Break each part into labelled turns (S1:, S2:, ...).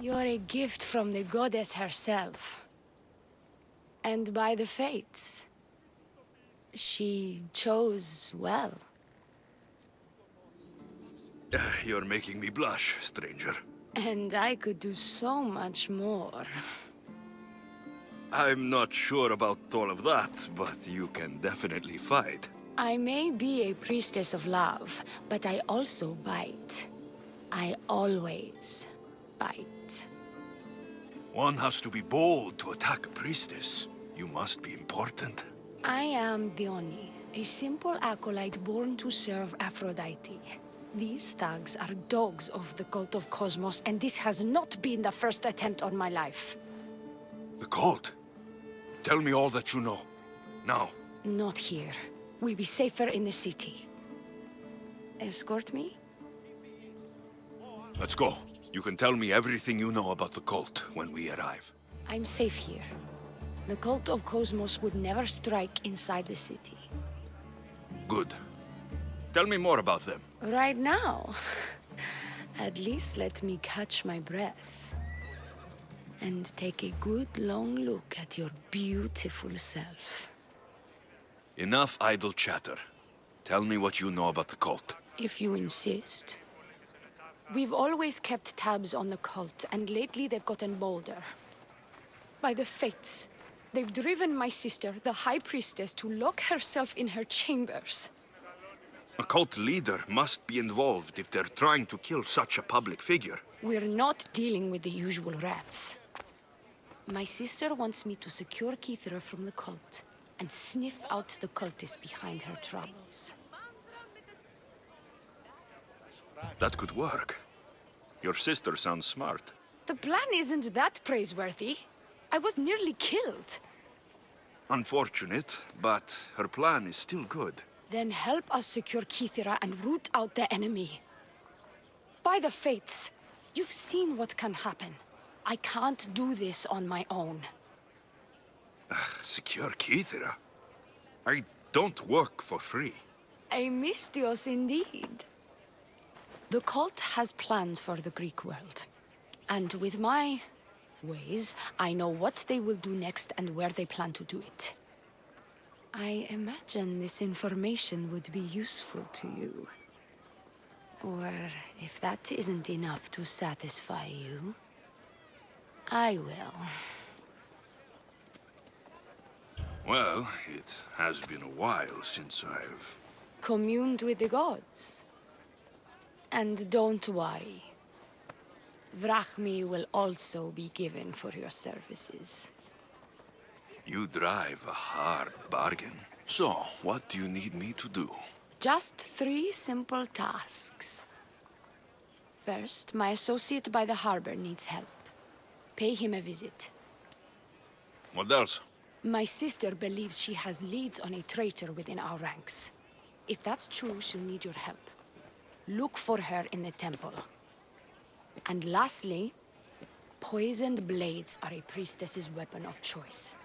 S1: You're a gift from the goddess herself. And by the fates. She chose well.
S2: You're making me blush, stranger.
S1: And I could do so much more.
S2: I'm not sure about all of that, but you can definitely fight.
S1: I may be a priestess of love, but I also bite. I always bite.
S2: One has to be bold to attack a priestess. You must be important.
S1: I am Dione, a simple acolyte born to serve Aphrodite. These thugs are dogs of the cult of Cosmos, and this has not been the first attempt on my life.
S2: The cult? Tell me all that you know. Now.
S1: Not here. We'll be safer in the city. Escort me?
S2: Let's go. You can tell me everything you know about the cult when we arrive.
S1: I'm safe here. The cult of Cosmos would never strike inside the city.
S2: Good. Tell me more about them.
S1: Right now? At least let me catch my breath. And take a good long look at your beautiful self.
S2: Enough idle chatter. Tell me what you know about the cult.
S1: If you insist. We've always kept tabs on the cult, and lately they've gotten bolder. By the fates, they've driven my sister, the High Priestess, to lock herself in her chambers.
S2: A cult leader must be involved if they're trying to kill such a public figure.
S1: We're not dealing with the usual rats. My sister wants me to secure Kithra from the cult, and sniff out the cultists behind her troubles.
S2: That could work. Your sister sounds smart.
S1: The plan isn't that praiseworthy. I was nearly killed.
S2: Unfortunate, but her plan is still good.
S1: Then help us secure Kithra and root out the enemy. By the fates, you've seen what can happen. I can't do this on my own.
S2: Secure Kithra? I don't work for free.
S1: A mystios indeed. The cult has plans for the Greek world. And with my ways, I know what they will do next and where they plan to do it. I imagine this information would be useful to you. Or if that isn't enough to satisfy you, I will.
S2: Well, it has been a while since I've...
S1: communed with the gods. And don't worry. Vrachmi will also be given for your services.
S2: You drive a hard bargain. So, what do you need me to do?
S1: Just 3 simple tasks. First, my associate by the harbor needs help. Pay him a visit.
S2: What else?
S1: My sister believes she has leads on a traitor within our ranks. If that's true, she'll need your help. Look for her in the temple. And lastly, poisoned blades are a priestess's weapon of choice.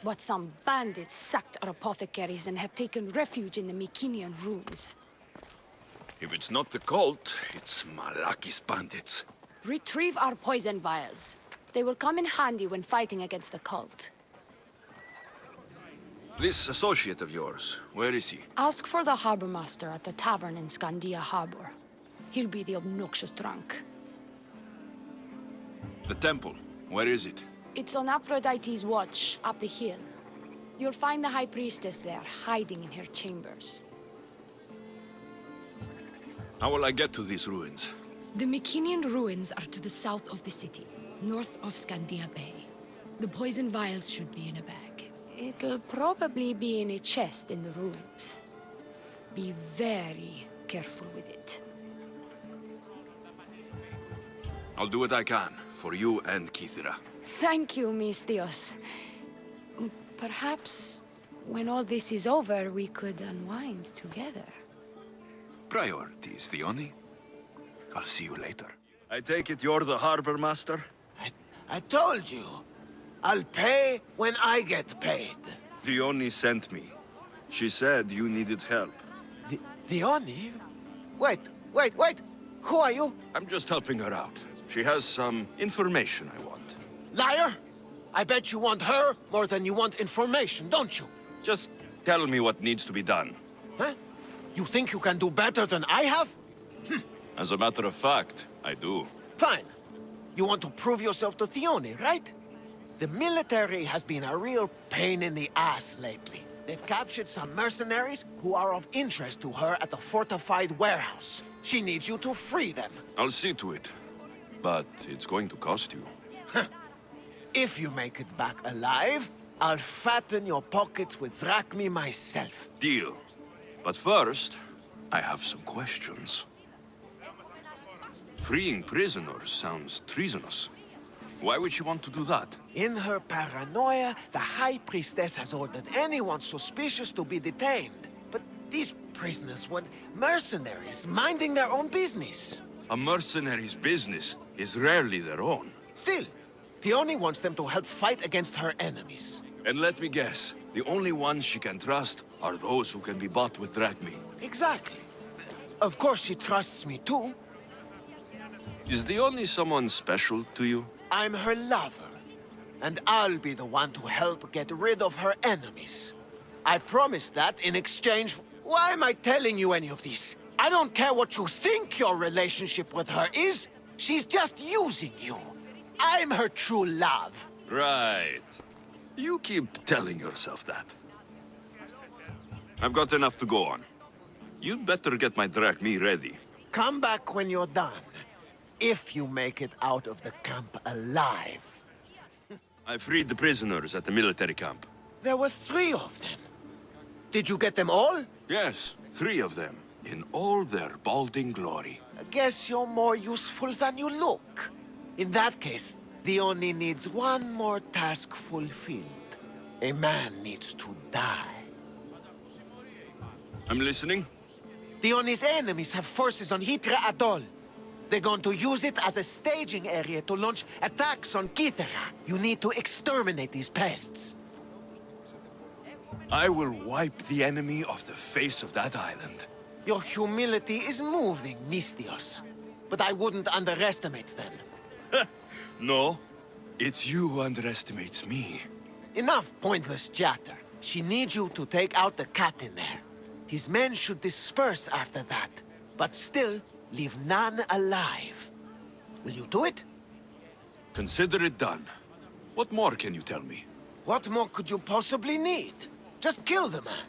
S1: But some bandits sacked our apothecaries and have taken refuge in the Mycenaean ruins.
S2: If it's not the cult, it's Malakis bandits.
S1: Retrieve our poison vials. They will come in handy when fighting against the cult.
S2: This associate of yours, where is he?
S1: Ask for the harbor master at the tavern in Scandia Harbor. He'll be the obnoxious drunk.
S2: The temple, where is it?
S1: It's on Aphrodite's watch, up the hill. You'll find the High Priestess there, hiding in her chambers.
S2: How will I get to these ruins?
S1: The Mycenaean ruins are to the south of the city, north of Scandia Bay. The poison vials should be in a bag. It'll probably be in a chest in the ruins. Be very careful with it.
S2: I'll do what I can, for you and Kithra.
S1: Thank you, Mystios. Perhaps, when all this is over, we could unwind together.
S2: Priorities, Dione. I'll see you later. I take it you're the harbor master?
S3: I told you. I'll pay when I get paid.
S2: Dione sent me. She said you needed help.
S3: The Oni? Wait. Who are you?
S2: I'm just helping her out. She has some information I want.
S3: Liar! I bet you want her more than you want information, don't you?
S2: Just tell me what needs to be done.
S3: Huh? You think you can do better than I have?
S2: As a matter of fact, I do.
S3: Fine. You want to prove yourself to Theone, right? The military has been a real pain in the ass lately. They've captured some mercenaries who are of interest to her at the fortified warehouse. She needs you to free them.
S2: I'll see to it. But it's going to cost you.
S3: If you make it back alive, I'll fatten your pockets with drachmi myself.
S2: Deal. But first, I have some questions. Freeing prisoners sounds treasonous. Why would she want to do that?
S3: In her paranoia, the High Priestess has ordered anyone suspicious to be detained. But these prisoners were mercenaries, minding their own business.
S2: A mercenary's business is rarely their own.
S3: Still, Theone wants them to help fight against her enemies.
S2: And let me guess, the only ones she can trust are those who can be bought with drachmi.
S3: Exactly. Of course she trusts me too.
S2: Is the only someone special to you?
S3: I'm her lover. And I'll be the one to help get rid of her enemies. I promise that in exchange... Why am I telling you any of this? I don't care what you think your relationship with her is. She's just using you. I'm her true love.
S2: Right. You keep telling yourself that. I've got enough to go on. You'd better get my drachmi ready.
S3: Come back when you're done. If you make it out of the camp alive.
S2: I freed the prisoners at the military camp.
S3: There were 3 of them. Did you get them all?
S2: Yes, 3 of them, in all their balding glory.
S3: I guess you're more useful than you look. In that case, Theone needs one more task fulfilled. A man needs to die.
S2: I'm listening.
S3: Theone's enemies have forces on Hitra Atoll. They're going to use it as a staging area to launch attacks on Kithera. You need to exterminate these pests.
S2: I will wipe the enemy off the face of that island.
S3: Your humility is moving, Mistios. But I wouldn't underestimate them.
S2: No, it's you who underestimates me.
S3: Enough pointless chatter. She needs you to take out the captain there. His men should disperse after that, but still leave none alive. Will you do it?
S2: Consider it done. What more can you tell me?
S3: What more could you possibly need? Just kill the man.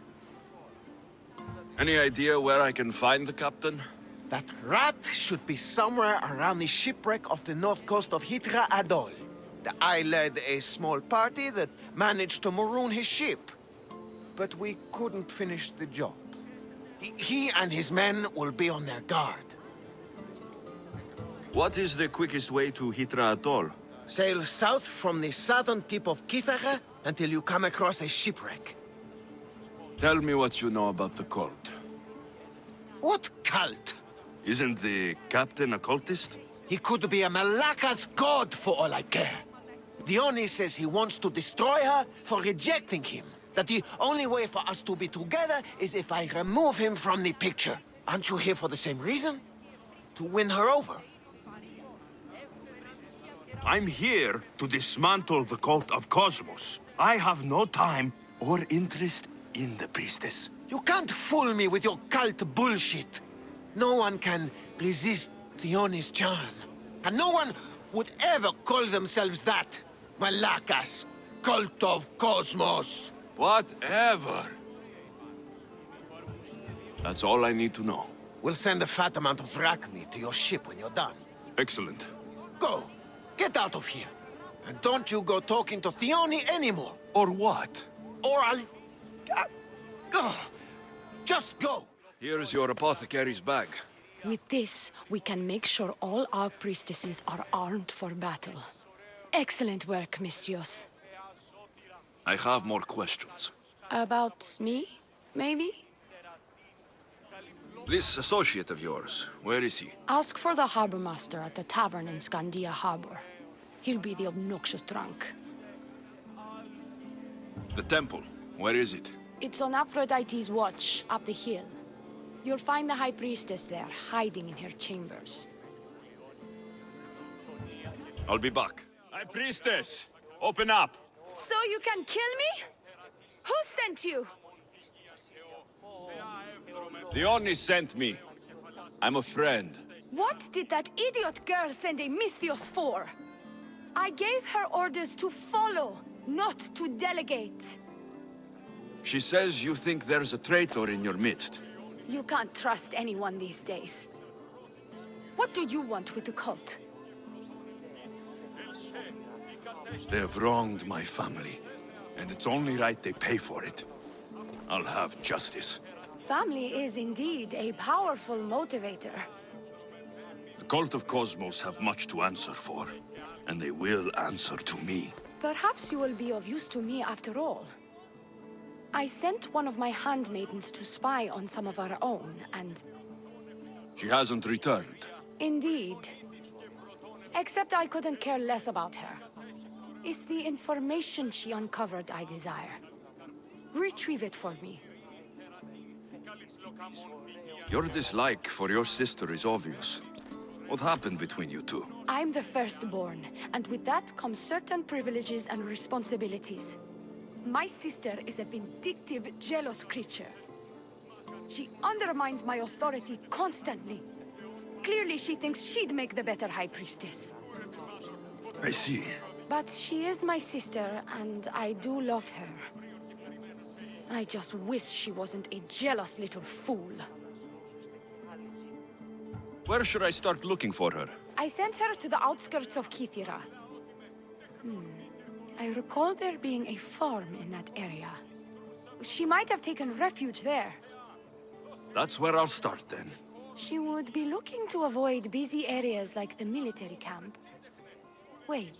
S2: Any idea where I can find the captain?
S3: That rat should be somewhere around the shipwreck off the north coast of Hitra Atoll. I led a small party that managed to maroon his ship. But we couldn't finish the job. He and his men will be on their guard.
S2: What is the quickest way to Hitra Atoll?
S3: Sail south from the southern tip of Kithara until you come across a shipwreck.
S2: Tell me what you know about the cult.
S3: What cult?
S2: Isn't the captain a cultist?
S3: He could be a Malaka's god for all I care. Dione says he wants to destroy her for rejecting him. That the only way for us to be together is if I remove him from the picture. Aren't you here for the same reason? To win her over?
S2: I'm here to dismantle the cult of Cosmos. I have no time or interest in the priestess.
S3: You can't fool me with your cult bullshit. No one can resist Theone's charm. And no one would ever call themselves that. Malakas, cult of Cosmos.
S2: Whatever. That's all I need to know.
S3: We'll send a fat amount of drachmi to your ship when you're done.
S2: Excellent.
S3: Go. Get out of here. And don't you go talking to Theone anymore.
S2: Or what?
S3: Or I'll... just go.
S2: Here's your apothecary's bag.
S1: With this, we can make sure all our priestesses are armed for battle. Excellent work, Mistios.
S2: I have more questions.
S1: About me, maybe?
S2: This associate of yours, where is he?
S1: Ask for the harbor master at the tavern in Scandia Harbor. He'll be the obnoxious drunk.
S2: The temple, where is it?
S1: It's on Aphrodite's watch, up the hill. You'll find the High Priestess there, hiding in her chambers.
S2: I'll be back. High Priestess! Open up!
S1: So you can kill me? Who sent you?
S2: The Oni sent me. I'm a friend.
S1: What did that idiot girl send a Misthios for? I gave her orders to follow, not to delegate.
S2: She says you think there's a traitor in your midst.
S1: You can't trust anyone these days. What do you want with the cult?
S2: They have wronged my family, and it's only right they pay for it. I'll have justice.
S1: Family is indeed a powerful motivator.
S2: The cult of Cosmos have much to answer for, and they will answer to me.
S1: Perhaps you will be of use to me after all. I sent one of my handmaidens to spy on some of our own, and...
S2: She hasn't returned.
S1: Indeed. Except I couldn't care less about her. It's the information she uncovered I desire. Retrieve it for me.
S2: Your dislike for your sister is obvious. What happened between you two?
S1: I'm the firstborn, and with that comes certain privileges and responsibilities. My sister is a vindictive, jealous creature. She undermines my authority constantly. Clearly she thinks she'd make the better High Priestess.
S2: I see.
S1: But she is my sister, and I do love her. I just wish she wasn't a jealous little fool.
S2: Where should I start looking for her?
S1: I sent her to the outskirts of Kythera. I recall there being a farm in that area. She might have taken refuge there.
S2: That's where I'll start then.
S1: She would be looking to avoid busy areas like the military camp. Wait.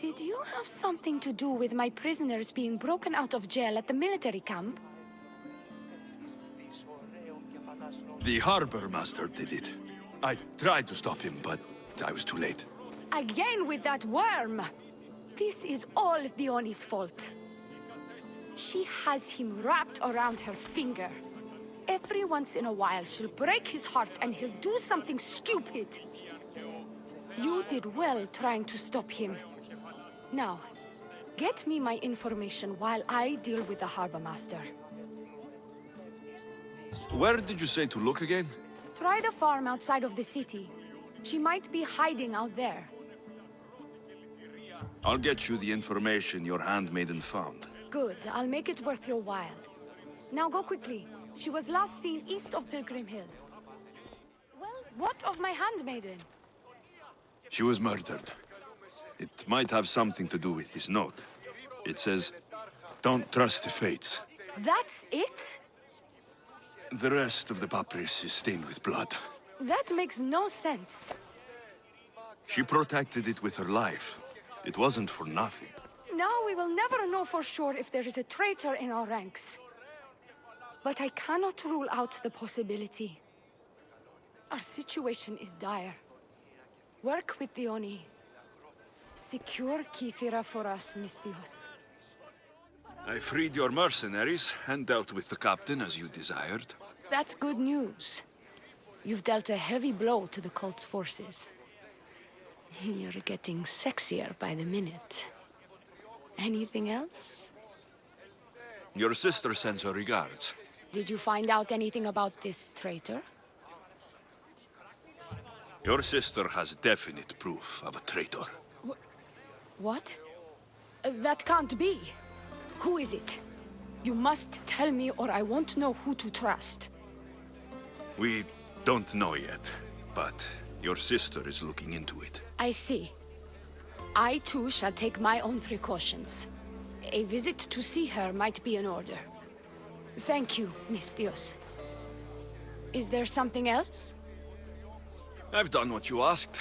S1: Did you have something to do with my prisoners being broken out of jail at the military camp?
S2: The harbor master did it. I tried to stop him, but I was too late.
S1: Again with that worm! This is all Theoni's fault. She has him wrapped around her finger. Every once in a while, she'll break his heart and he'll do something stupid. You did well trying to stop him. Now, get me my information while I deal with the harbor master.
S2: Where did you say to look again?
S1: Try the farm outside of the city. She might be hiding out there.
S2: I'll get you the information your handmaiden found.
S1: Good, I'll make it worth your while. Now go quickly. She was last seen east of Pilgrim Hill. Well, what of my handmaiden?
S2: She was murdered. It might have something to do with this note. It says, "Don't trust the fates."
S1: That's it?
S2: The rest of the papyrus is stained with blood.
S1: That makes no sense.
S2: She protected it with her life. It wasn't for nothing.
S1: Now we will never know for sure if there is a traitor in our ranks. But I cannot rule out the possibility. Our situation is dire. Work with the Oni. Secure Kythera for us, Misthios.
S2: I freed your mercenaries and dealt with the captain as you desired.
S1: That's good news. You've dealt a heavy blow to the cult's forces. You're getting sexier by the minute. Anything else?
S2: Your sister sends her regards.
S1: Did you find out anything about this traitor?
S2: Your sister has definite proof of a traitor.
S1: What? That can't be. Who is it? You must tell me or I won't know who to trust.
S2: We don't know yet, but your sister is looking into it.
S1: I see. I too shall take my own precautions. A visit to see her might be in order. Thank you, Misthios. Is there something else?
S2: I've done what you asked.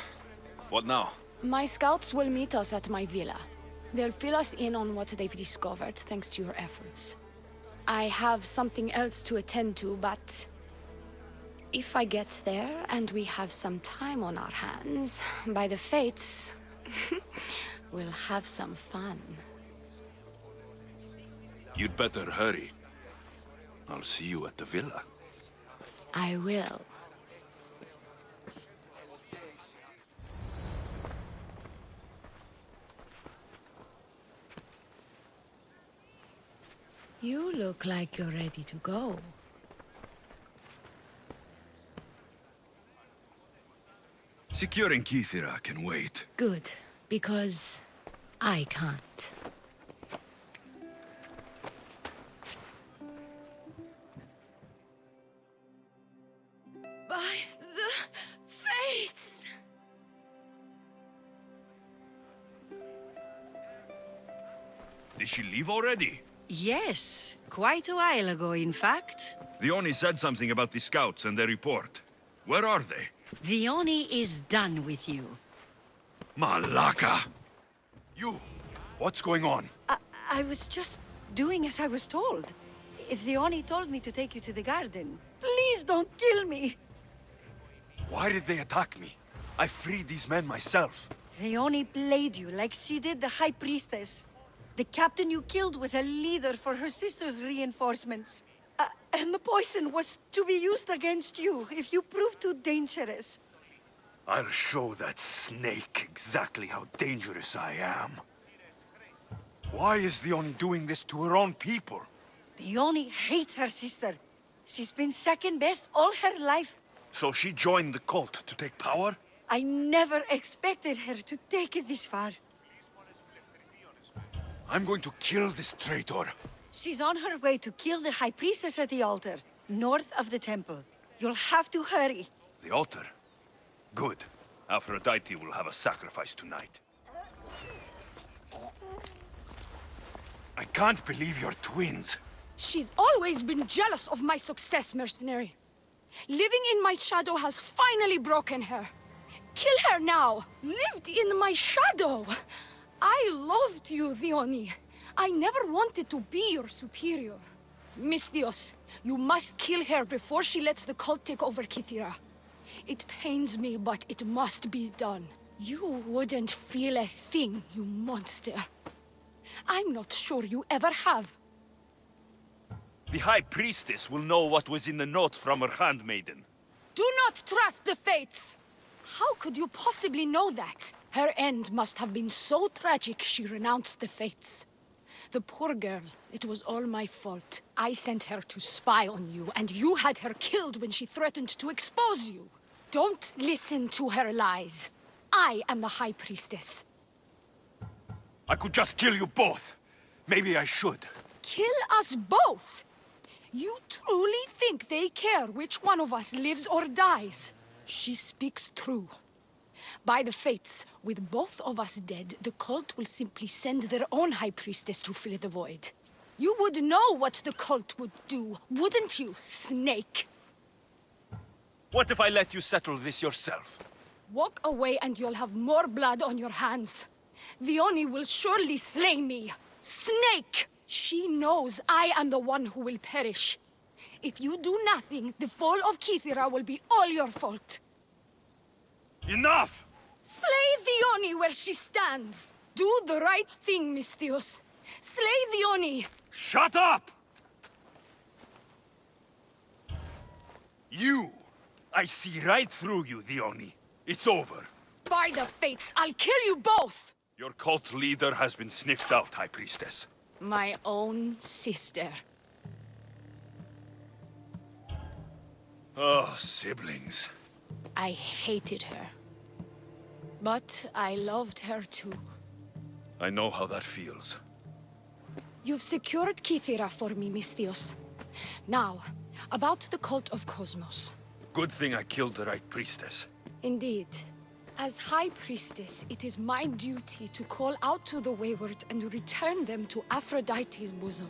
S2: What now?
S1: My scouts will meet us at my villa. They'll fill us in on what they've discovered, thanks to your efforts. I have something else to attend to, but... if I get there and we have some time on our hands, by the fates, we'll have some fun.
S2: You'd better hurry. I'll see you at the villa.
S1: I will. You look like you're ready to go.
S2: Securing Kithira can wait.
S1: Good, because I can't. By the fates!
S2: Did she leave already?
S4: Yes, quite a while ago, in fact.
S2: The Oni said something about the scouts and their report. Where are they?
S4: The Oni is done with you.
S2: Malaka! You! What's going on?
S4: I was just doing as I was told. The Oni told me to take you to the garden. Please don't kill me!
S5: Why did they attack me? I freed these men myself.
S4: The Oni played you like she did the High Priestess. The captain you killed was a leader for her sister's reinforcements. And the poison was to be used against you if you prove too dangerous.
S5: I'll show that snake exactly how dangerous I am. Why is the Oni doing this to her own people?
S4: The Oni hates her sister. She's been second best all her life.
S5: So she joined the cult to take power?
S4: I never expected her to take it this far.
S5: I'm going to kill this traitor.
S4: She's on her way to kill the High Priestess at the altar, north of the temple. You'll have to hurry.
S5: The altar? Good. Aphrodite will have a sacrifice tonight. I can't believe you're twins.
S1: She's always been jealous of my success, mercenary. Living in my shadow has finally broken her. Kill her now! Lived in my shadow! I loved you, Theoni. I never wanted to be your superior. Misthios, you must kill her before she lets the cult take over Kithira. It pains me, but it must be done. You wouldn't feel a thing, you monster. I'm not sure you ever have.
S5: The High Priestess will know what was in the note from her handmaiden.
S1: Do not trust the fates! How could you possibly know that? Her end must have been so tragic she renounced the fates. The poor girl, it was all my fault. I sent her to spy on you, and you had her killed when she threatened to expose you. Don't listen to her lies. I am the High Priestess.
S5: I could just kill you both. Maybe I should.
S1: Kill us both? You truly think they care which one of us lives or dies? She speaks true. By the fates, with both of us dead, the cult will simply send their own High Priestess to fill the void. You would know what the cult would do, wouldn't you, Snake?
S5: What if I let you settle this yourself?
S1: Walk away and you'll have more blood on your hands. The Oni will surely slay me. Snake! She knows I am the one who will perish. If you do nothing, the fall of Kithira will be all your fault.
S5: Enough!
S1: Slay the Oni where she stands. Do the right thing, Misthios. Slay the Oni.
S5: Shut up! You! I see right through you, the Oni. It's over.
S1: By the fates, I'll kill you both!
S5: Your cult leader has been sniffed out, High Priestess.
S1: My own sister.
S5: Oh, siblings.
S1: I hated her. But I loved her too.
S5: I know how that feels.
S1: You've secured Kithira for me, Misthios. Now, about the cult of Cosmos.
S5: Good thing I killed the right priestess.
S1: Indeed. As High Priestess, it is my duty to call out to the wayward and return them to Aphrodite's bosom.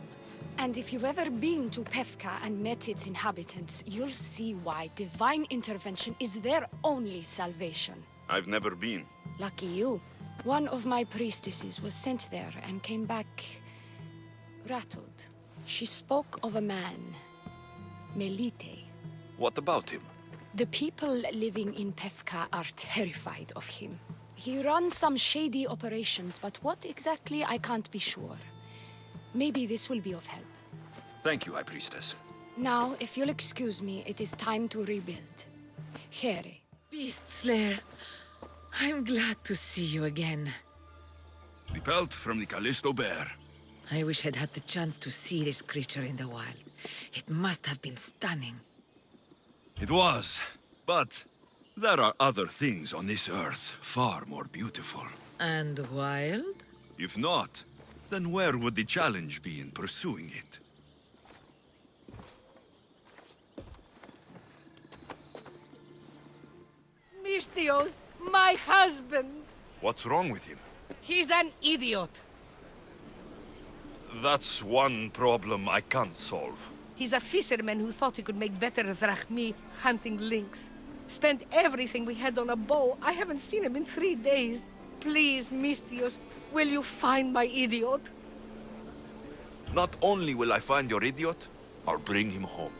S1: And if you've ever been to Pefka and met its inhabitants, you'll see why divine intervention is their only salvation.
S2: I've never been.
S1: Lucky you. One of my priestesses was sent there and came back rattled. She spoke of a man, Melite.
S2: What about him?
S1: The people living in Pefka are terrified of him. He runs some shady operations, but what exactly I can't be sure. Maybe this will be of help.
S2: Thank you, High Priestess.
S1: Now, if you'll excuse me, it is time to rebuild. Here.
S6: Beast Slayer, I'm glad to see you again.
S2: The pelt from the Callisto Bear.
S6: I wish I'd had the chance to see this creature in the wild. It must have been stunning.
S2: It was, but there are other things on this earth far more beautiful.
S6: And wild?
S2: If not, then where would the challenge be in pursuing it?
S7: Mistios, my husband!
S2: What's wrong with him?
S7: He's an idiot!
S2: That's one problem I can't solve.
S7: He's a fisherman who thought he could make better drachmi hunting lynx. Spent everything we had on a bow. I haven't seen him in 3 days. Please, Mistios, will you find my idiot?
S2: Not only will I find your idiot, I'll bring him home.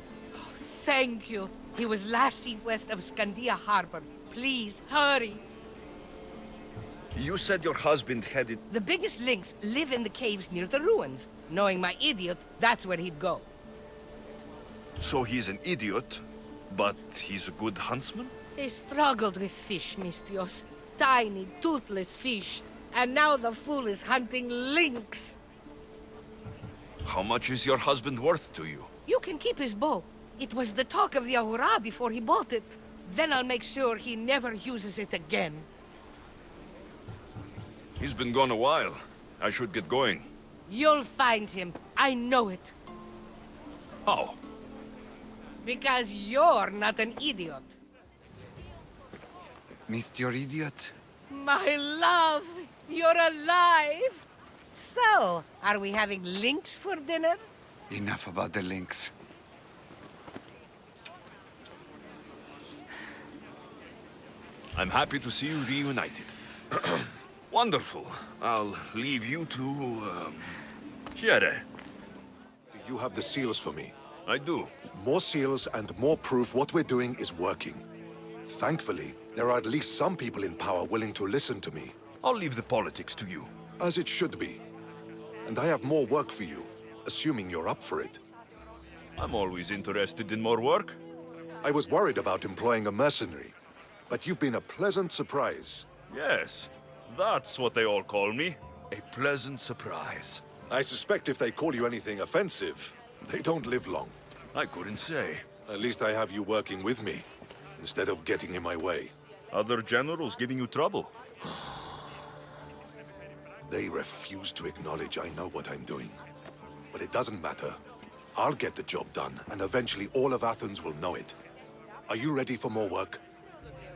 S7: Thank you. He was last seen west of Scandia Harbor. Please, hurry.
S2: You said your husband headed...
S7: The biggest lynx live in the caves near the ruins. Knowing my idiot, that's where he'd go.
S2: So he's an idiot, but he's a good huntsman?
S7: He struggled with fish, Mistios. Tiny, toothless fish. And now the fool is hunting lynx.
S2: How much is your husband worth to you?
S7: You can keep his bow. It was the talk of the Ahura before he bought it. Then I'll make sure he never uses it again.
S2: He's been gone a while. I should get going.
S7: You'll find him. I know it.
S2: How?
S7: Because you're not an idiot.
S8: Missed your idiot?
S7: My love, you're alive. So, are we having lynx for dinner?
S8: Enough about the links.
S2: I'm happy to see you reunited. Wonderful. I'll leave you to, Chiere.
S9: You have the seals for me.
S2: I do.
S9: More seals and more proof what we're doing is working. Thankfully, there are at least some people in power willing to listen to me.
S2: I'll leave the politics to you.
S9: As it should be. And I have more work for you, assuming you're up for it.
S2: I'm always interested in more work.
S9: I was worried about employing a mercenary, but you've been a pleasant surprise.
S2: Yes, that's what they all call me. A pleasant surprise.
S9: I suspect if they call you anything offensive, they don't live long.
S2: I couldn't say.
S9: At least I have you working with me, instead of getting in my way.
S2: Other generals giving you trouble?
S9: They refuse to acknowledge I know what I'm doing. But it doesn't matter. I'll get the job done, and eventually all of Athens will know it. Are you ready for more work?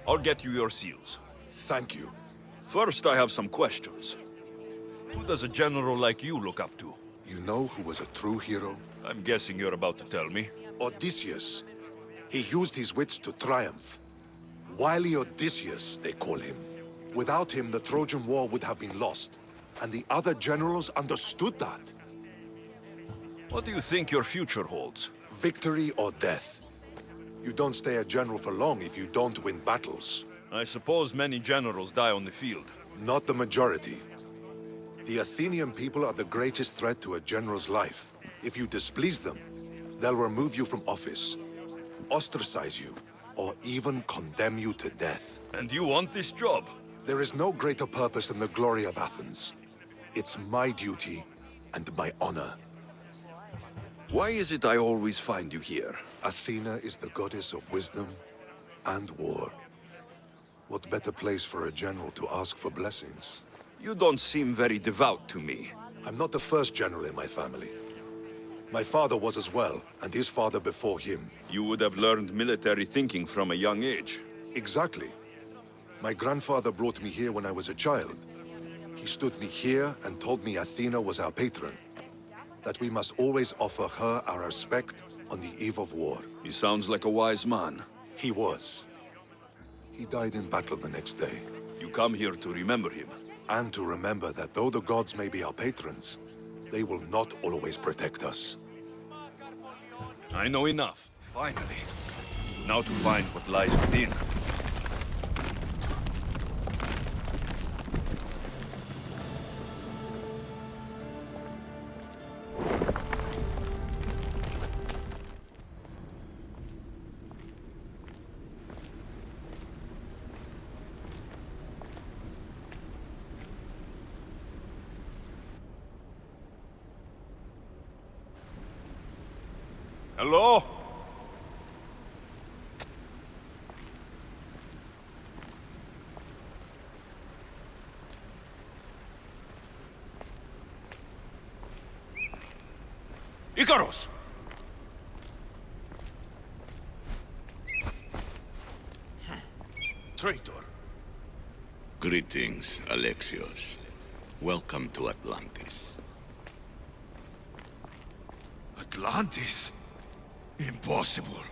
S2: I'll get you your seals.
S9: Thank you.
S2: First, I have some questions. Who does a general like you look up to?
S9: You know who was a true hero?
S2: I'm guessing you're about to tell me.
S9: Odysseus. He used his wits to triumph. Wily Odysseus, they call him. Without him, the Trojan War would have been lost. And the other generals understood that.
S2: What do you think your future holds?
S9: Victory or death. You don't stay a general for long if you don't win battles.
S2: I suppose many generals die on the field.
S9: Not the majority. The Athenian people are the greatest threat to a general's life. If you displease them, they'll remove you from office, ostracize you, or even condemn you to death.
S2: And you want this job?
S9: There is no greater purpose than the glory of Athens. It's my duty and my honor.
S2: Why is it I always find you here?
S9: Athena is the goddess of wisdom and war. What better place for a general to ask for blessings?
S2: You don't seem very devout to me.
S9: I'm not the first general in my family. My father was as well, and his father before him.
S2: You would have learned military thinking from a young age.
S9: Exactly. My grandfather brought me here when I was a child. He stood me here and told me Athena was our patron. That we must always offer her our respect on the eve of war.
S2: He sounds like a wise man.
S9: He was. He died in battle the next day.
S2: You come here to remember him.
S9: And to remember that though the gods may be our patrons, they will not always protect us.
S2: I know enough, finally. Now to find what lies within. Hello? Icarus! Traitor.
S10: Greetings, Alexios. Welcome to Atlantis.
S2: Atlantis? Impossible.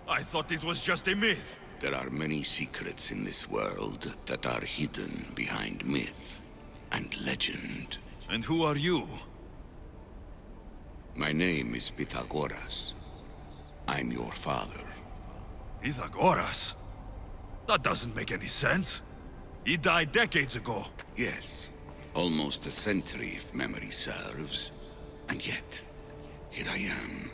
S2: I thought it was just a myth.
S10: There are many secrets in this world that are hidden behind myth and legend.
S2: And who are you?
S10: My name is Pythagoras. I'm your father.
S2: Pythagoras? That doesn't make any sense. He died decades ago.
S10: Yes, almost a century if memory serves. And yet, here I am,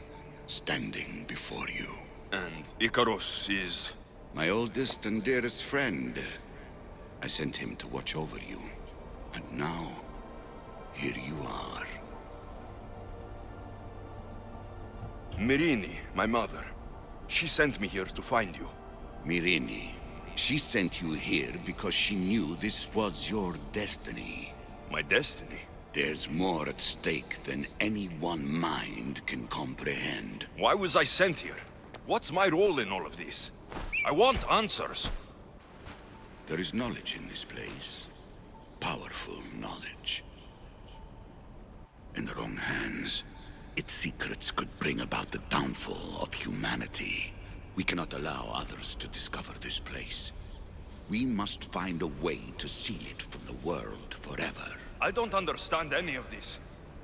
S10: standing before you.
S2: And Icarus is...
S10: My oldest and dearest friend. I sent him to watch over you. And now, here you are.
S2: Myrrine, my mother. She sent me here to find you.
S10: Myrrine. She sent you here because she knew this was your destiny.
S2: My destiny?
S10: There's more at stake than any one mind can comprehend.
S2: Why was I sent here? What's my role in all of this? I want answers.
S10: There is knowledge in this place. Powerful knowledge. In the wrong hands, its secrets could bring about the downfall of humanity. We cannot allow others to discover this place. We must find a way to seal it from the world forever.
S2: I don't understand any of this.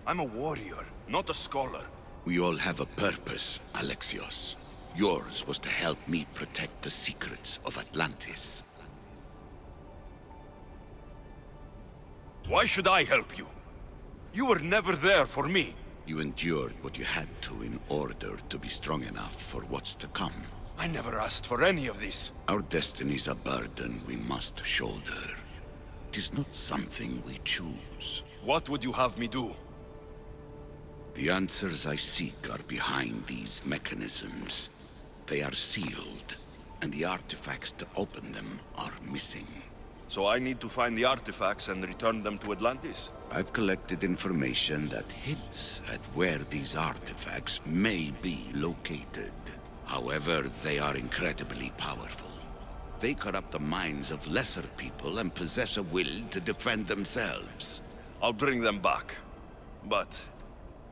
S2: I'm a warrior, not a scholar.
S10: We all have a purpose, Alexios. Yours was to help me protect the secrets of Atlantis.
S2: Why should I help you? You were never there for me.
S10: You endured what you had to in order to be strong enough for what's to come.
S2: I never asked for any of this.
S10: Our destiny's a burden we must shoulder. It is not something we choose.
S2: What would you have me do?
S10: The answers I seek are behind these mechanisms. They are sealed, and the artifacts to open them are missing.
S2: So I need to find the artifacts and return them to Atlantis?
S10: I've collected information that hints at where these artifacts may be located. However, they are incredibly powerful. They corrupt the minds of lesser people and possess a will to defend themselves.
S2: I'll bring them back. But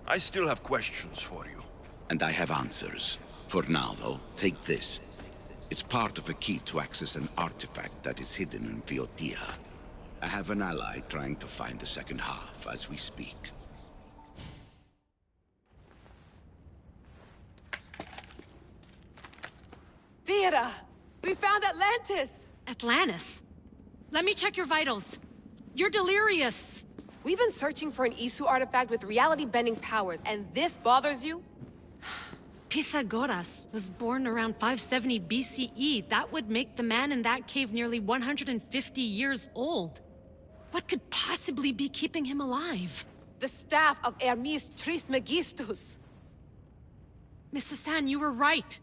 S2: I still have questions for you.
S10: And I have answers. For now, though, take this. It's part of a key to access an artifact that is hidden in Viotia. I have an ally trying to find the second half as we speak.
S11: Vera! We found Atlantis!
S12: Atlantis? Let me check your vitals. You're delirious.
S11: We've been searching for an Isu artifact with reality-bending powers, and this bothers you?
S12: Pythagoras was born around 570 BCE. That would make the man in that cave nearly 150 years old. What could possibly be keeping him alive?
S11: The staff of Hermes Trismegistus.
S12: Mrs. San, you were right.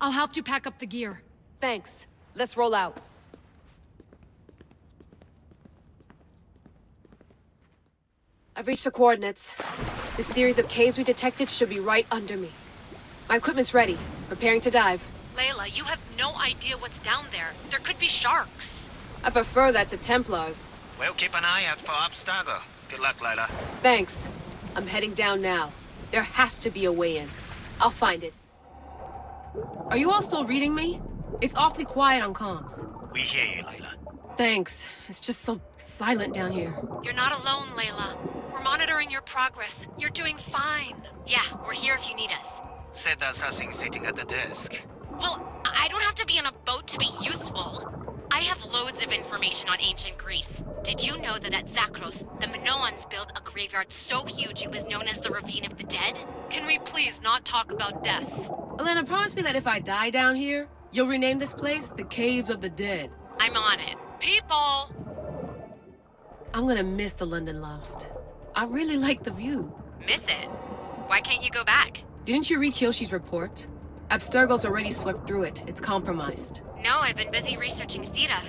S12: I'll help you pack up the gear.
S11: Thanks. Let's roll out. I've reached the coordinates. The series of caves we detected should be right under me. My equipment's ready. Preparing to dive.
S12: Layla, you have no idea what's down there. There could be sharks.
S11: I prefer that to Templars.
S13: We'll keep an eye out for Abstergo. Good luck, Layla.
S11: Thanks. I'm heading down now. There has to be a way in. I'll find it. Are you all still reading me? It's awfully quiet on comms.
S13: We hear you, Layla.
S11: Thanks. It's just so silent down here.
S12: You're not alone, Layla. We're monitoring your progress. You're doing fine.
S14: Yeah, we're here if you need us.
S13: Said there's something sitting at the desk.
S14: Well, I don't have to be on a boat to be useful. I have loads of information on ancient Greece. Did you know that at Zakros, the Minoans built a graveyard so huge it was known as the Ravine of the Dead?
S12: Can we please not talk about death?
S11: Elena, promise me that if I die down here, you'll rename this place the Caves of the Dead.
S14: I'm on it.
S12: People!
S11: I'm gonna miss the London loft. I really like the view.
S14: Miss it? Why can't you go back?
S11: Didn't you read Kyoshi's report? Abstergo's already swept through it. It's compromised.
S14: No, I've been busy researching Theta.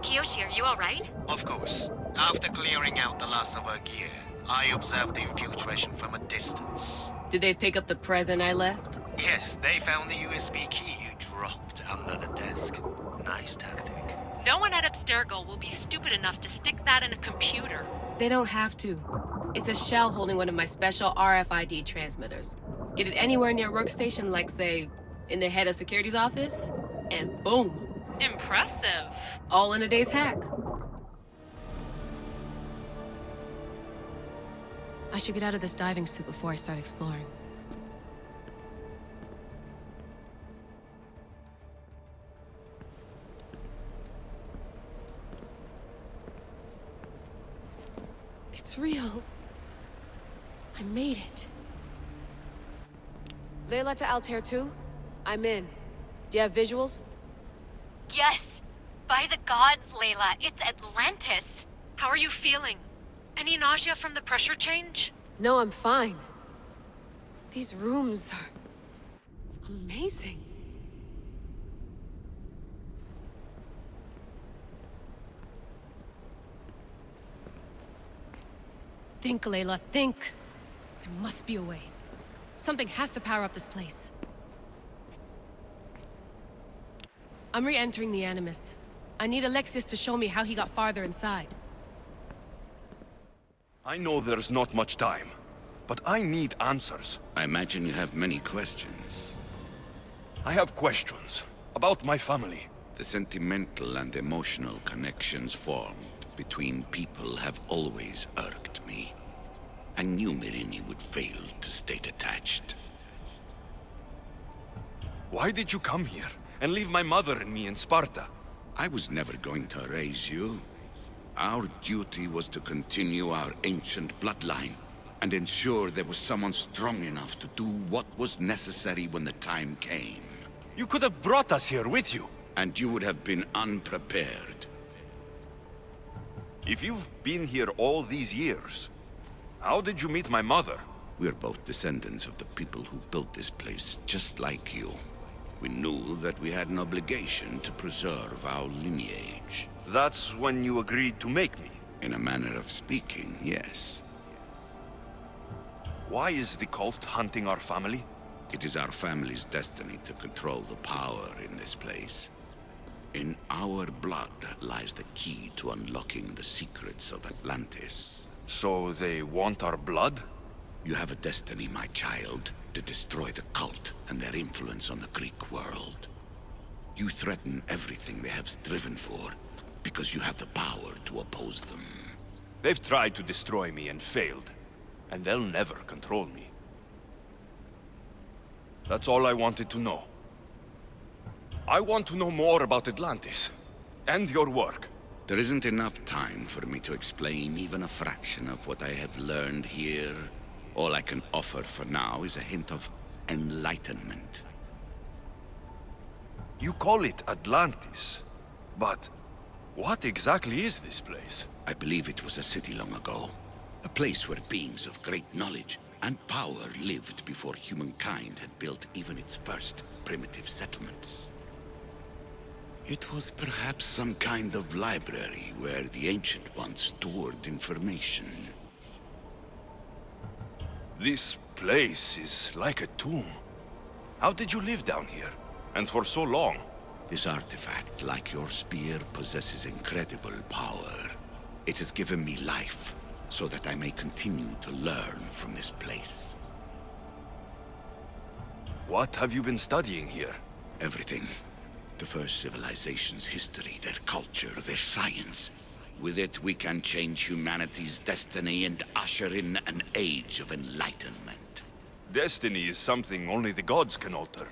S14: Kiyoshi, are you alright?
S13: Of course. After clearing out the last of her gear, I observed the infiltration from a distance.
S11: Did they pick up the present I left?
S13: Yes, they found the USB key you dropped under the desk. Nice tactic.
S12: No one at Abstergo will be stupid enough to stick that in a computer.
S11: They don't have to. It's a shell holding one of my special RFID transmitters. Get it anywhere near a workstation, like, say, in the head of security's office, and boom.
S12: Impressive.
S11: All in a day's hack.
S15: I should get out of this diving suit before I start exploring. It's real. I made it. Layla to Altair 2? I'm in. Do you have visuals?
S14: Yes! By the gods, Layla, it's Atlantis!
S12: How are you feeling? Any nausea from the pressure change?
S15: No, I'm fine. These rooms are amazing. Think, Layla, think. There must be a way. Something has to power up this place. I'm re-entering the Animus. I need Alexius to show me how he got farther inside.
S5: I know there's not much time, but I need answers.
S10: I imagine you have many questions.
S5: I have questions about my family.
S10: The sentimental and emotional connections formed between people have always irked me. I knew Myrini would fail to stay detached.
S5: Why did you come here and leave my mother and me in Sparta?
S10: I was never going to raise you. Our duty was to continue our ancient bloodline and ensure there was someone strong enough to do what was necessary when the time came.
S5: You could have brought us here with you.
S10: And you would have been unprepared.
S5: If you've been here all these years, how did you meet my mother?
S10: We're both descendants of the people who built this place, just like you. We knew that we had an obligation to preserve our lineage.
S5: That's when you agreed to make me?
S10: In a manner of speaking, yes.
S5: Why is the cult hunting our family?
S10: It is our family's destiny to control the power in this place. In our blood lies the key to unlocking the secrets of Atlantis.
S5: So they want our blood?
S10: You have a destiny, my child, to destroy the cult and their influence on the Greek world. You threaten everything they have striven for, because you have the power to oppose them.
S5: They've tried to destroy me and failed, and they'll never control me. That's all I wanted to know. I want to know more about Atlantis, and your work.
S10: There isn't enough time for me to explain even a fraction of what I have learned here. All I can offer for now is a hint of enlightenment.
S5: You call it Atlantis, but what exactly is this place?
S10: I believe it was a city long ago. A place where beings of great knowledge and power lived before humankind had built even its first primitive settlements. It was perhaps some kind of library where the Ancient Ones stored information.
S5: This place is like a tomb. How did you live down here? And for so long?
S10: This artifact, like your spear, possesses incredible power. It has given me life, so that I may continue to learn from this place.
S5: What have you been studying here?
S10: Everything. The first civilization's history, their culture, their science. With it, we can change humanity's destiny and usher in an age of enlightenment.
S5: Destiny is something only the gods can alter.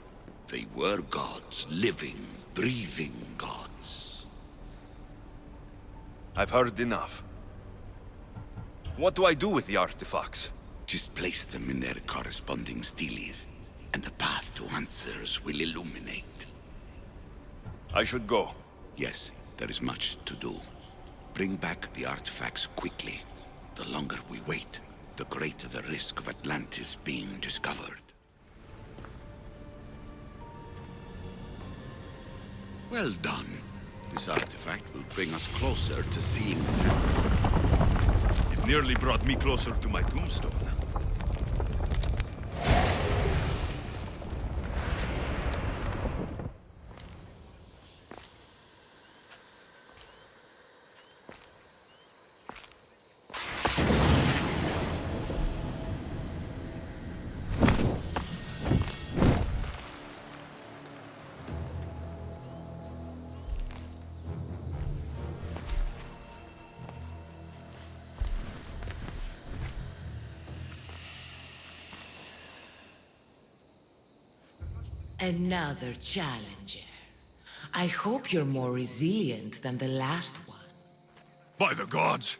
S10: They were gods, living, breathing gods.
S5: I've heard enough. What do I do with the artifacts?
S10: Just place them in their corresponding steles, and the path to answers will illuminate.
S5: I should go.
S10: Yes, there is much to do. Bring back the artifacts quickly. The longer we wait, the greater the risk of Atlantis being discovered. Well done. This artifact will bring us closer to seeing the temple.
S2: It nearly brought me closer to my tombstone.
S6: Another challenger. I hope you're more resilient than the last one.
S5: By the gods!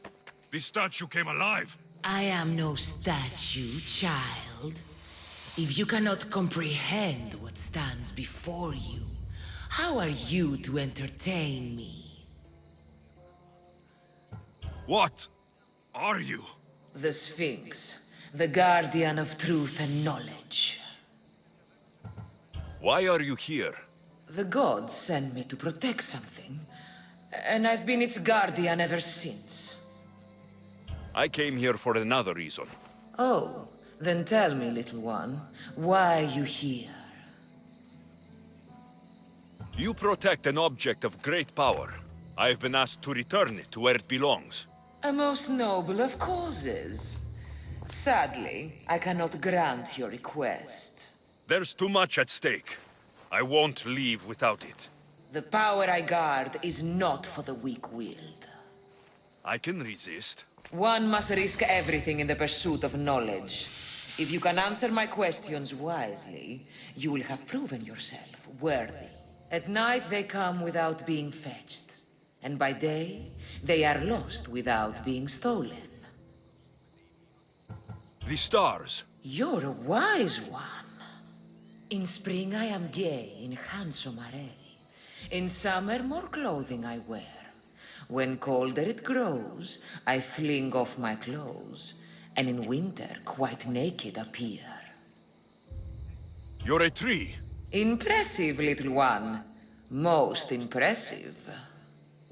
S5: This statue came alive!
S6: I am no statue, child. If you cannot comprehend what stands before you, how are you to entertain me?
S5: What are you?
S6: The Sphinx, the guardian of truth and knowledge.
S2: Why are you here?
S6: The gods sent me to protect something, and I've been its guardian ever since.
S2: I came here for another reason.
S6: Oh, then tell me, little one, why are you here?
S2: You protect an object of great power. I have been asked to return it to where it belongs.
S6: A most noble of causes. Sadly, I cannot grant your request.
S2: There's too much at stake. I won't leave without it.
S6: The power I guard is not for the weak-willed.
S2: I can resist.
S6: One must risk everything in the pursuit of knowledge. If you can answer my questions wisely, you will have proven yourself worthy. At night they come without being fetched, and by day they are lost without being stolen.
S2: The stars.
S6: You're a wise one. In spring I am gay in handsome array. In summer more clothing I wear. When colder it grows, I fling off my clothes, and in winter quite naked appear.
S2: You're a tree.
S6: Impressive, little one. Most impressive.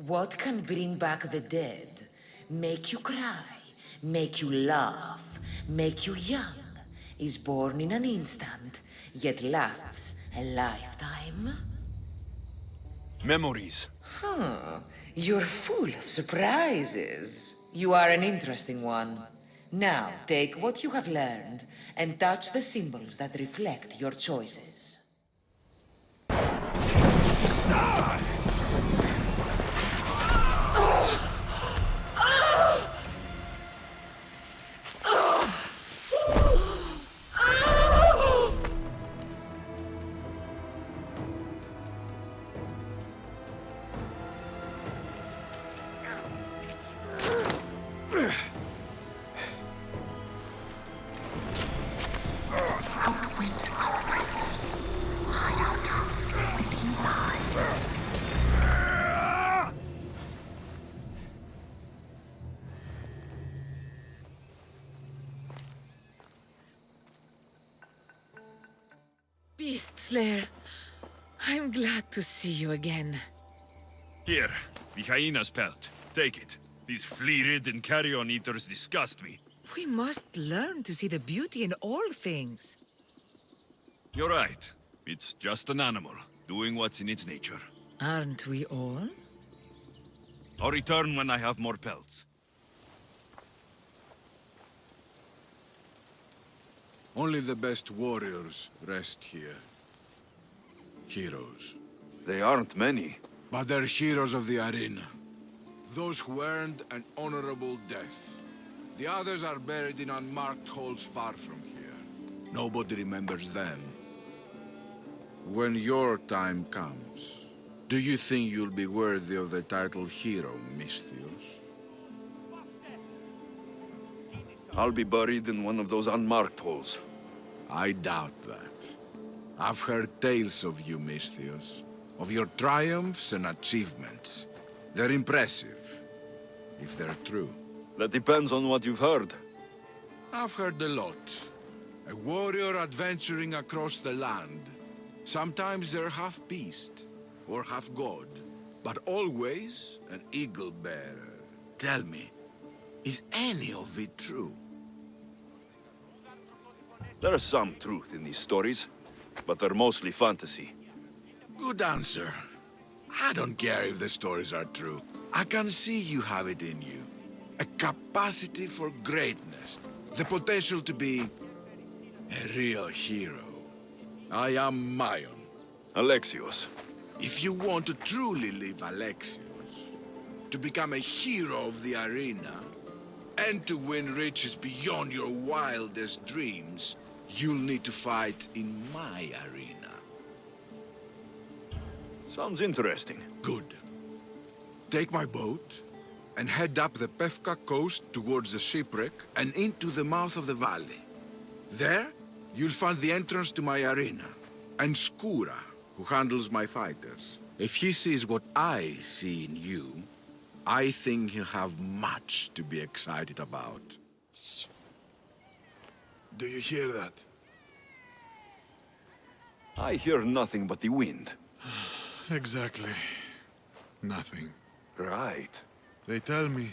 S6: What can bring back the dead, make you cry, make you laugh, make you young, is born in an instant, yet lasts a lifetime?
S2: Memories.
S6: You're full of surprises. You are an interesting one. Now, take what you have learned and touch the symbols that reflect your choices. Beast Slayer, I'm glad to see you again.
S2: Here, the hyena's pelt. Take it. These flea-ridden carrion eaters disgust me.
S6: We must learn to see the beauty in all things.
S2: You're right. It's just an animal, doing what's in its nature.
S6: Aren't we all?
S2: I'll return when I have more pelts.
S5: Only the best warriors rest here. Heroes.
S2: They aren't many.
S5: But they're heroes of the arena. Those who earned an honorable death. The others are buried in unmarked holes far from here. Nobody remembers them. When your time comes, do you think you'll be worthy of the title hero, Misthios?
S2: I'll be buried in one of those unmarked holes.
S5: I doubt that. I've heard tales of you, Misthios. Of your triumphs and achievements. They're impressive, if they're true.
S2: That depends on what you've heard.
S5: I've heard a lot. A warrior adventuring across the land. Sometimes they're half beast, or half god, but always an eagle bearer. Tell me, is any of it true?
S2: There's some truth in these stories, but they're mostly fantasy.
S5: Good answer. I don't care if the stories are true. I can see you have it in you. A capacity for greatness. The potential to be a real hero. I am Mayon.
S2: Alexios.
S5: If you want to truly live Alexios, to become a hero of the arena, and to win riches beyond your wildest dreams, you'll need to fight in my arena.
S2: Sounds interesting.
S5: Good. Take my boat and head up the Pefka coast towards the shipwreck and into the mouth of the valley. There, you'll find the entrance to my arena, and Skura, who handles my fighters. If he sees what I see in you, I think he'll have much to be excited about.
S9: Do you hear that?
S2: I hear nothing but the wind.
S9: Exactly. Nothing.
S2: Right.
S9: They tell me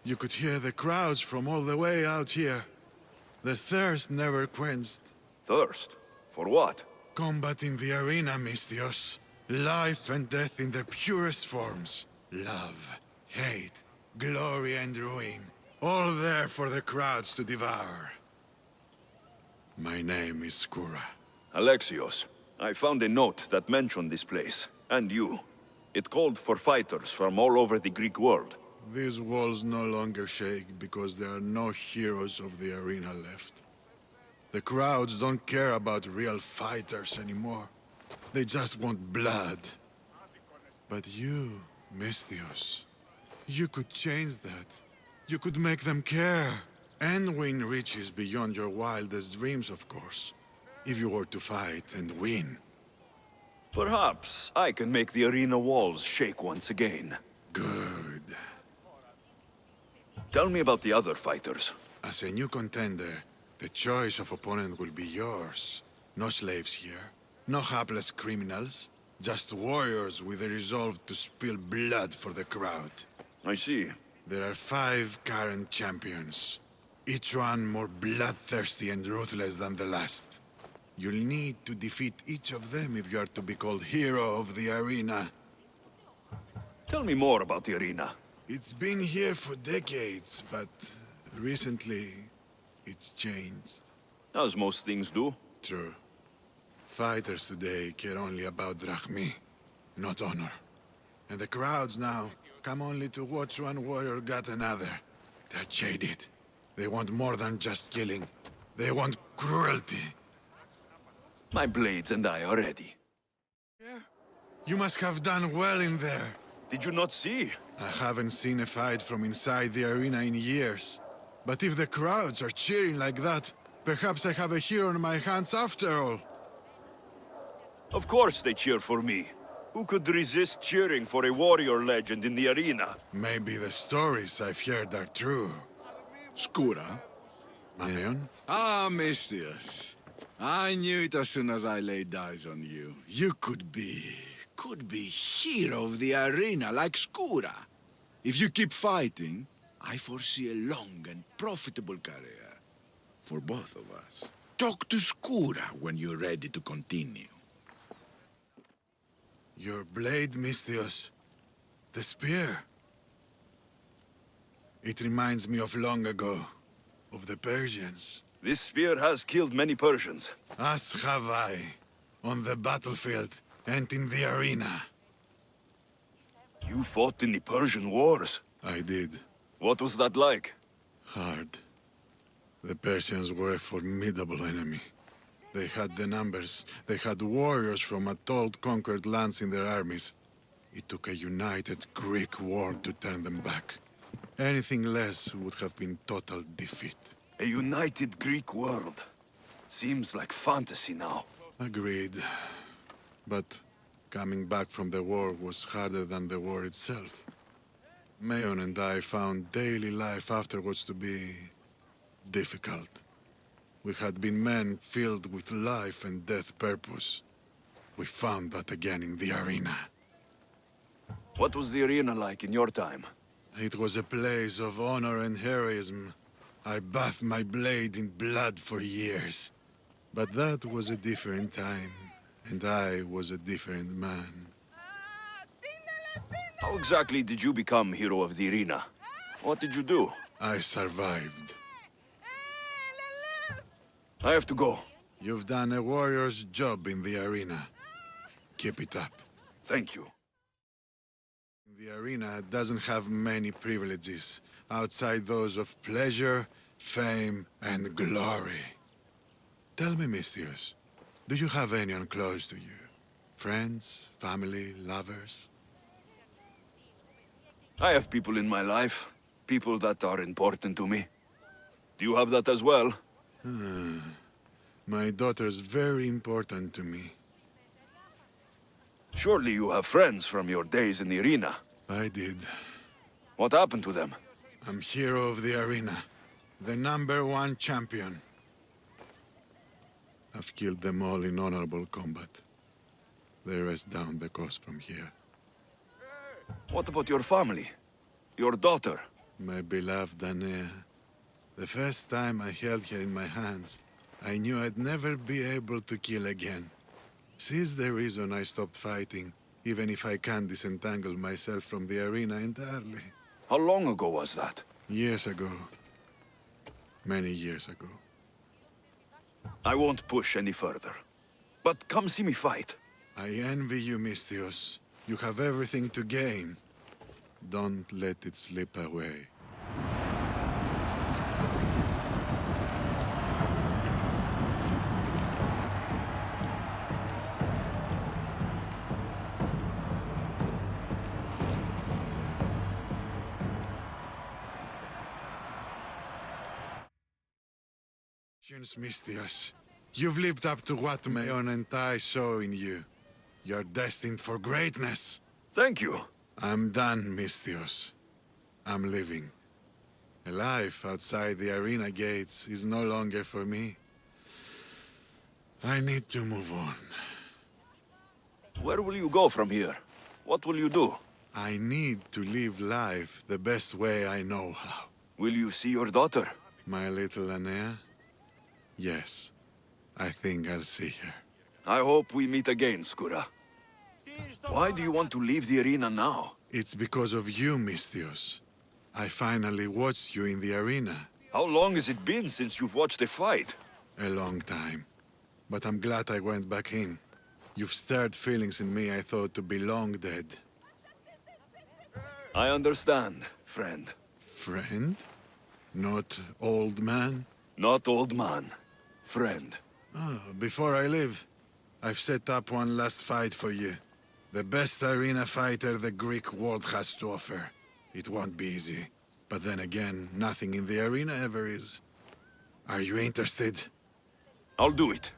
S9: you could hear the crowds from all the way out here. Their thirst never quenched.
S2: Thirst? For what?
S9: Combat in the arena, Misthios. Life and death in their purest forms. Love, hate, glory and ruin. All there for the crowds to devour. My name is Skura.
S2: Alexios, I found a note that mentioned this place, and you. It called for fighters from all over the Greek world.
S9: These walls no longer shake because there are no heroes of the arena left. The crowds don't care about real fighters anymore. They just want blood. But you, Misthios, you could change that. You could make them care. And win riches beyond your wildest dreams, of course. If you were to fight and win.
S2: Perhaps I can make the arena walls shake once again.
S9: Good.
S2: Tell me about the other fighters.
S9: As a new contender, the choice of opponent will be yours. No slaves here. No hapless criminals. Just warriors with a resolve to spill blood for the crowd.
S2: I see.
S9: There are 5 current champions. Each one more bloodthirsty and ruthless than the last. You'll need to defeat each of them if you are to be called hero of the arena.
S2: Tell me more about the arena.
S9: It's been here for decades, but recently it's changed.
S2: As most things do.
S9: True. Fighters today care only about drachmi, not honor. And the crowds now come only to watch one warrior gut another. They're jaded. They want more than just killing. They want cruelty.
S2: My blades and I are ready.
S9: Yeah. You must have done well in there.
S2: Did you not see?
S9: I haven't seen a fight from inside the arena in years. But if the crowds are cheering like that, perhaps I have a hero on my hands after all.
S2: Of course they cheer for me. Who could resist cheering for a warrior legend in the arena?
S9: Maybe the stories I've heard are true.
S5: Skura?
S9: Mayon?
S5: Ah, Misthios. I knew it as soon as I laid eyes on you. You could be hero of the arena like Skura. If you keep fighting, I foresee a long and profitable career. For both of us. Talk to Skura when you're ready to continue.
S9: Your blade, Misthios. The spear. It reminds me of long ago. Of the Persians.
S2: This spear has killed many Persians.
S9: As have I. On the battlefield and in the arena.
S2: You fought in the Persian wars?
S9: I did.
S2: What was that like?
S9: Hard. The Persians were a formidable enemy. They had the numbers. They had warriors from Atoll conquered lands in their armies. It took a united Greek war to turn them back. Anything less would have been total defeat.
S2: A united Greek world. Seems like fantasy now.
S9: Agreed. But coming back from the war was harder than the war itself. Mayon and I found daily life afterwards to be difficult. We had been men filled with life and death purpose. We found that again in the arena.
S2: What was the arena like in your time?
S5: It was a place of honor and heroism. I bathed my blade in blood for years. But that was a different time, and I was a different man.
S2: How exactly did you become hero of the arena? What did you do?
S5: I survived.
S2: I have to go.
S5: You've done a warrior's job in the arena. Keep it up.
S2: Thank you.
S5: The arena doesn't have many privileges, outside those of pleasure, fame, and glory. Tell me, Mistius, do you have anyone close to you? Friends, family, lovers?
S2: I have people in my life. People that are important to me. Do you have that as well?
S5: My daughter's very important to me.
S2: Surely you have friends from your days in the arena.
S5: I did.
S2: What happened to them?
S5: I'm hero of the arena. The #1 champion. I've killed them all in honorable combat. They rest down the coast from here.
S2: What about your family? Your daughter?
S5: My beloved Anea. The first time I held her in my hands, I knew I'd never be able to kill again. She's the reason I stopped fighting, even if I can't disentangle myself from the arena entirely.
S2: How long ago was that?
S5: Years ago. Many years ago.
S2: I won't push any further. But come see me fight.
S5: I envy you, Mistios. You have everything to gain. Don't let it slip away. Mistios, you've lived up to what Mayon and I saw in you. You're destined for greatness.
S2: Thank you.
S5: I'm done, Mistios. I'm leaving. A life outside the arena gates is no longer for me. I need to move on.
S2: Where will you go from here? What will you do?
S5: I need to live life the best way I know how.
S2: Will you see your daughter?
S5: My little Anea? Yes. I think I'll see her.
S2: I hope we meet again, Skura. Why do you want to leave the arena now?
S5: It's because of you, Mistios. I finally watched you in the arena.
S2: How long has it been since you've watched a fight?
S5: A long time. But I'm glad I went back in. You've stirred feelings in me I thought to be long dead.
S2: I understand, friend.
S5: Friend? Not old man?
S2: Not old man. Friend.
S5: Before I leave, I've set up one last fight for you. The best arena fighter the Greek world has to offer. It won't be easy. But then again, nothing in the arena ever is. Are you interested?
S2: I'll do it.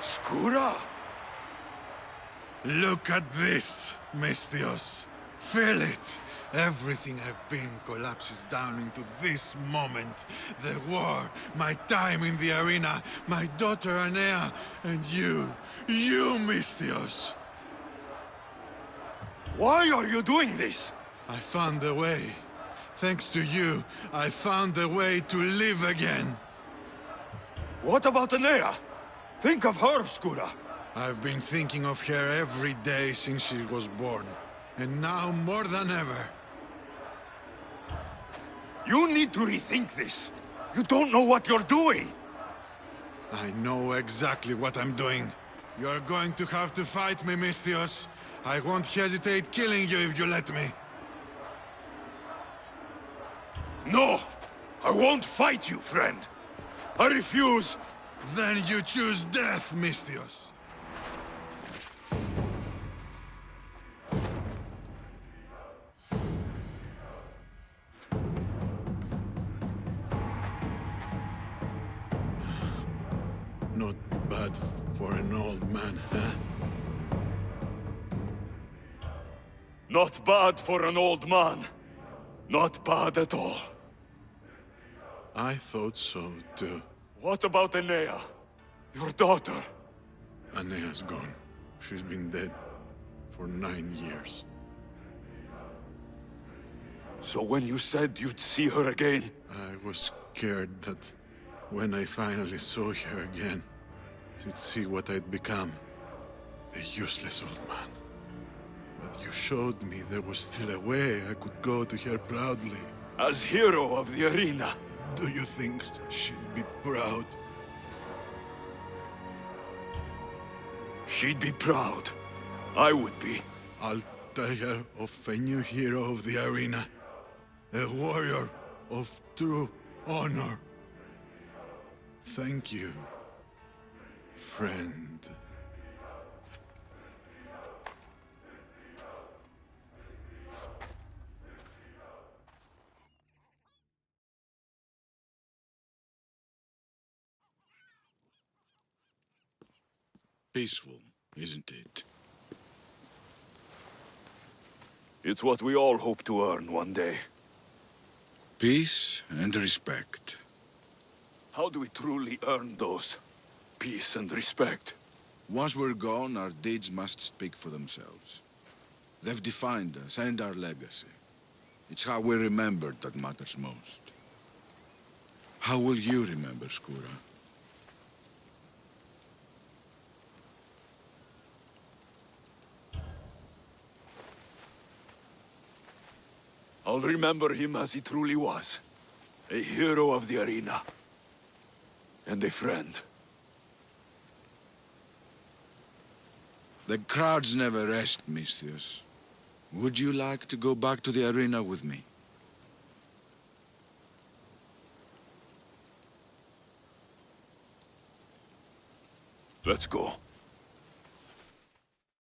S2: Skura!
S5: Look at this, Mistios. Feel it. Everything I've been collapses down into this moment. The war, my time in the arena, my daughter Anea, and you, Mistios.
S2: Why are you doing this?
S5: I found a way. Thanks to you, I found a way to live again.
S2: What about Anea? Think of her, Skura.
S5: I've been thinking of her every day since she was born. And now more than ever.
S2: You need to rethink this. You don't know what you're doing.
S5: I know exactly what I'm doing. You're going to have to fight me, Mistios. I won't hesitate killing you if you let me.
S2: No! I won't fight you, friend. I refuse.
S5: Then you choose death, Mistios. Not bad for an old man, huh?
S2: Not bad for an old man. Not bad at all.
S5: I thought so, too.
S2: What about Enea? Your daughter?
S5: Aenea's gone. She's been dead for 9 years.
S2: So when you said you'd see her again...
S5: I was scared that when I finally saw her again, she'd see what I'd become. A useless old man. But you showed me there was still a way I could go to her proudly.
S2: As hero of the arena.
S5: Do you think she'd be proud?
S2: She'd be proud. I would be.
S5: I'll tell her of a new hero of the arena. A warrior of true honor. Thank you, friend.
S10: Peaceful, isn't it?
S2: It's what we all hope to earn one day.
S10: Peace and respect.
S2: How do we truly earn those? Peace and respect.
S5: Once we're gone, our deeds must speak for themselves. They've defined us and our legacy. It's how we're remembered that matters most. How will you remember, Skura?
S2: I'll remember him as he truly was. A hero of the arena. And a friend.
S5: The crowds never rest, Misthios. Would you like to go back to the arena with me?
S2: Let's go.